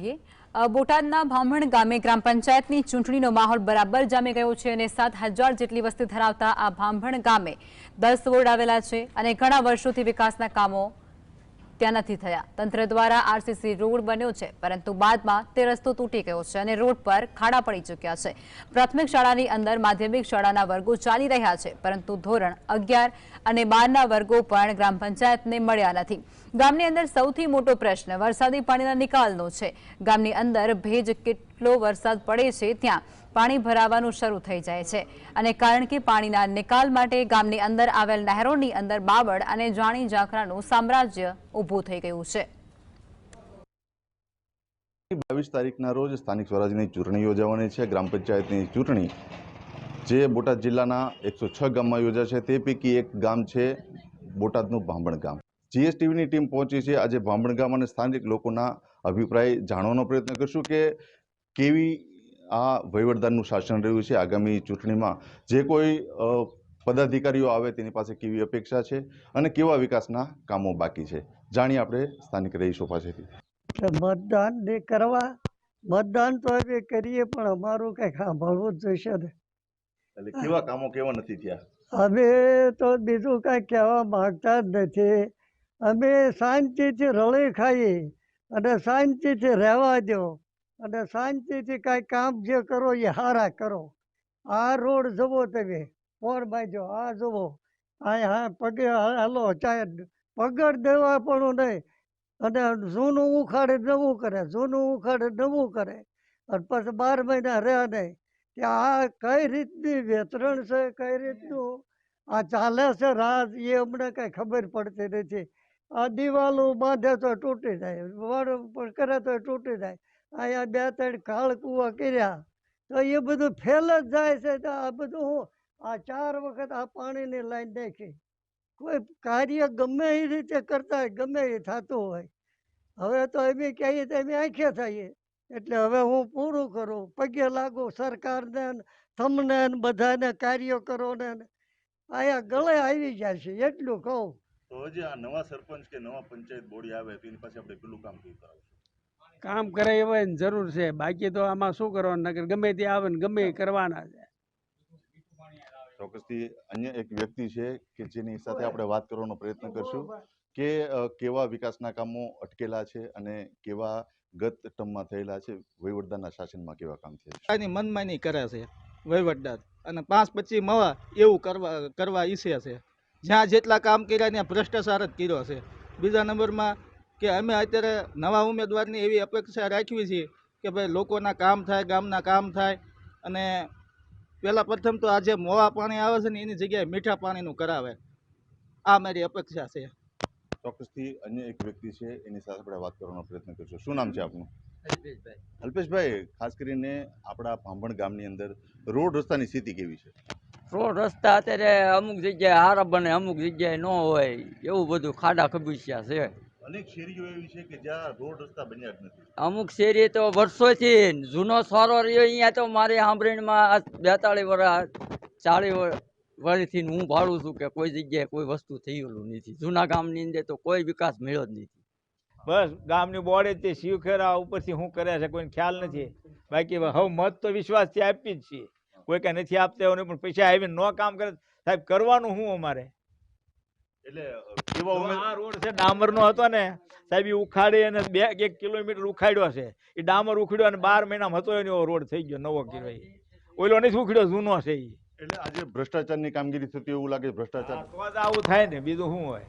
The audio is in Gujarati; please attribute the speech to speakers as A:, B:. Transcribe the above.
A: છીએ। બોટાદના ભામણ ગામે ગ્રામ પંચાયતની ચૂંટણીનો માહોલ બરાબર જામી ગયો છે અને 7,000 જેટલી વસ્તી ધરાવતા આ ભામણ ગામે 10 વોર્ડ આવેલા છે અને ઘણા વર્ષોથી વિકાસના કામો ત્યાં નથી થયા। તંત્ર દ્વારા આરસીસી રોડ બન્યો છે, પરંતુ બાદમાં તે રસ્તો તૂટી ગયો છે અને રોડ પર ખાડા પડી ચૂક્યા છે। પ્રાથમિક શાળાની અંદર માધ્યમિક શાળાના વર્ગો ચાલી રહ્યા છે, પરંતુ ધોરણ 11 અને 12ના વર્ગો પણ ગ્રામ પંચાયતને મળ્યા નથી। ગામની અંદર સૌથી મોટો પ્રશ્ન વરસાદી પાણીના નિકાલનો છે। ગામની અંદર ભેજ કેટલો વરસાદ પડે છે ત્યાં પાણી ભરાવાનું શરૂ થઈ જાય છે અને કારણ કે પાણીના નિકાલ માટે ગામની અંદર આવેલ નહેરોની અંદર બાવળ અને જાણી ઝાંખરાનું સામ્રાજ્ય ઊભું થઈ ગયું છે।
B: 22 તારીખના રોજ સ્થાનિક સ્વરાજની ચૂંટણી યોજાવાની છે। ગ્રામ પંચાયતની ચૂંટણી જે બોટાદ જિલ્લાના 106 ગામમાં યોજાશે, તે પૈકી એક ગામ છે બોટાદનું ભામણ ગામ। જીએસટીવીની ટીમ પહોંચી છે આજે ભામણ ગામ અને સ્થાનિક લોકોના અભિપ્રાય જાણવાનો પ્રયત્ન કરશું કે કેવી આ વહીવટદારનું શાસન રહ્યું છે। આગામી ચૂંટણીમાં જે કોઈ પદાધિકારીઓ આવે તેની પાસે કેવી અપેક્ષા છે અને કેવા વિકાસના કામો બાકી છે, જાણીએ આપણે સ્થાનિક રહીશો પાસેથી।
C: મતદાન કરવા મતદાન તો હવે કરીએ, પણ અમારું કંઈક સાંભળવું જ જોઈશે ને।
B: એટલે કેવા કામો કેવા નથી થયા?
C: અમે તો બીજું કાંઈ કહેવા માંગતા જ નથી। અમે શાંતિથી રળી ખાઈએ અને શાંતિથી રહેવા દો અને શાંતિથી કાંઈ કામ જે કરો એ સારા કરો। આ રોડ જુઓ તમે, કોણ બાંધ્યો? આ જુઓ, આ પગે હાલો, ચાહે પગડ દેવા પણ નહીં અને જૂનું ઉખાડે નવું કરે, જૂનું ઉખાડે નવું કરે અને પછી 12 મહિના રહ્યા નહીં। કે આ કઈ રીતની વેતરણ છે, કઈ રીતનું આ ચાલે છે રાજ, એ અમને કાંઈ ખબર પડતી નથી। આ દિવાલો બાંધે તો તૂટી જાય, વડ કરે તો તૂટી જાય। અહીંયા 2-3 ખાળ કૂવા કર્યા તો એ બધું ફેલ જ જાય છે। તો આ બધું હું આ 4 વખત આ પાણીની લાઈન નાખી, કોઈ કાર્ય ગમે એ રીતે કરતા હોય, ગમે એ થતું હોય। હવે તો અમે કહીએ તો અમે આંખે થઈએ। એટલે હવે હું પૂરું કરું, પગે લાગુ સરકારને, તમને બધાને, કાર્યકરોને, અહીંયા ગળે આવી જાય છે એટલું કહું।
B: તો હજી આ નવા સરપંચ કે નવા પંચાયત બોડી આવે તો એની પાસે આપણે પેલું કામ કેવું કરાવશું?
D: કામ કરે એવા જરૂર છે, બાકી તો આમાં શું કરવાનું, નકર ગમે તે આવે ને ગમે એ કરવાના છે।
B: ચોક્કસથી અન્ય એક વ્યક્તિ છે કે જેની સાથે આપણે વાત કરવાનો પ્રયત્ન કરશું કે કેવા વિકાસના કામો અટકેલા છે અને કેવા ગત ટર્મમાં થયેલા છે, વહીવટદારના શાસનમાં કેવા કામ થયા છે।
E: મનમાની કરે છે વહીવટદાર અને 5-25 મવા એવું કરવા ઈચ્છે છે। જ્યાં જેટલા કામ કર્યા ત્યાં ભ્રષ્ટાચાર જ કર્યો છે। બીજા નંબરમાં કે અમે અત્યારે નવા ઉમેદવારની એવી અપેક્ષા રાખવી છે કે ભાઈ લોકોના કામ થાય, ગામના કામ થાય અને પહેલાં પ્રથમ તો આજે મોવા પાણી આવે છે ને એની જગ્યાએ મીઠા પાણીનું કરાવે, આ મારી અપેક્ષા છે।
B: ચોક્કસથી અન્ય એક વ્યક્તિ છે એની સાથે આપણે વાત કરવાનો પ્રયત્ન કરશું। શું નામ છે આપનું? અલ્પેશભાઈ, ખાસ કરીને આપણા ભામણ ગામની અંદર રોડ રસ્તાની સ્થિતિ કેવી છે?
F: રોડ રસ્તા અત્યારે અમુક જગ્યાએ સારા બને, અમુક જગ્યાએ ન હોય, એવું બધું ખાડા ખબીસિયા છે।
B: અનેક શેરીઓ એવી છે કે જ્યાં રોડ રસ્તા બન્યા જ નથી।
F: અમુક શેરી તો વર્ષોથી જૂનો સારો રહ્યો, અહીંયા તો મારી સાંભળીમાં 42 વર્ષ 40 વર્ષથી હું ભાડું છું કે કોઈ જગ્યાએ કોઈ વસ્તુ થયેલું નથી। જૂના ગામની અંદર તો કોઈ વિકાસ મળ્યો જ નથી।
G: બસ ગામની બોર્ડે તે શિવખેરા ઉપરથી શું કરે છે કોઈને ખ્યાલ નથી। બાકી હવે મત તો વિશ્વાસથી આપી જ છીએ, કોઈ કાંઈ નથી આપતા એવું નહીં, પણ પૈસા આવીને ન કામ કરે સાહેબ કરવાનું શું અમારે?
B: એટલે
G: આ રોડ છે ડામરનો હતો ને સાહેબ, એ ઉખાડી અને 1 કિલોમીટર ઉખાડ્યો છે। એ ડામર ઉખડ્યો અને 12 મહિનામાં હતો એનો રોડ થઈ ગયો, નવો કર્યો। ઓલો નથી ઉખડ્યો, જૂનો છે।
B: એટલે આજે ભ્રષ્ટાચારની કામગીરી થતી એવું લાગે? ભ્રષ્ટાચાર
G: તો જ આવું થાય ને, બીજું શું હોય?